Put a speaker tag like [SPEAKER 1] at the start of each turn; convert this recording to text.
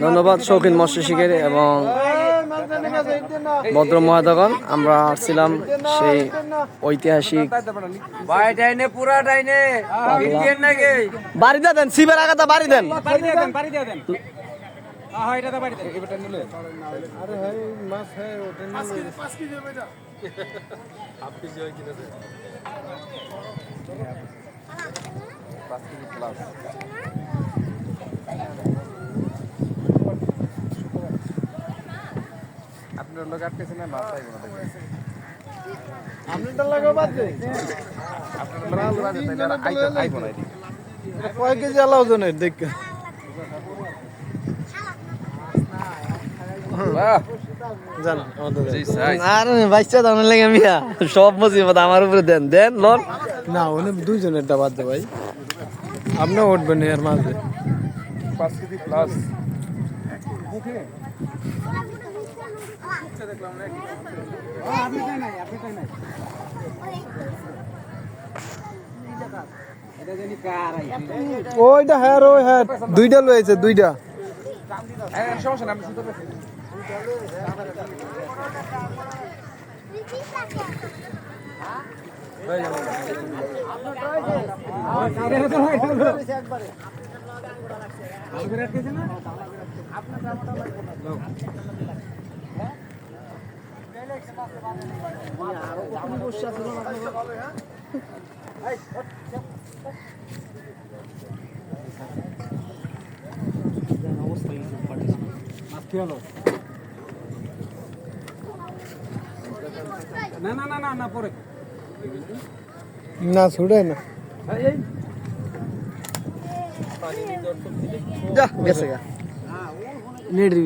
[SPEAKER 1] ধন্যবাদ শৌখিন মৎস্য শিকারী এবং ভদ্র মহাদগণ। আমরা আসছিলাম সেই ঐতিহাসিক বাড়ি দেন, শিবের আগাতা বাড়ি দেন। আপনার লোক আটকেছে না মাছ আইব না দেখেন আপনারটা লাগা বাদ দে আপনারটা লাগা বাদ দে আইব না কয় কেজি আলাও জনের দেখ বাহ জান আর বাইচা দাও না লাগে মিয়া সব মুসিবত আমার উপরে দেন দেন লন না ওনে দুইজনেরটা বাদ দে ভাই আপনি উঠবেন এর মাঝে 5 কেজি প্লাস দেখে দেখলাম না আপনি তাই নাই এটা জানি কার আই ওইটা হ্যাঁ ওই হ্যাঁ দুইটা লইছে দুইটা হ্যাঁ সমস্যা না আমি শুনতে পাচ্ছি না না না না না পরে না ছুড়ে না যা গেছে গা নেড়ি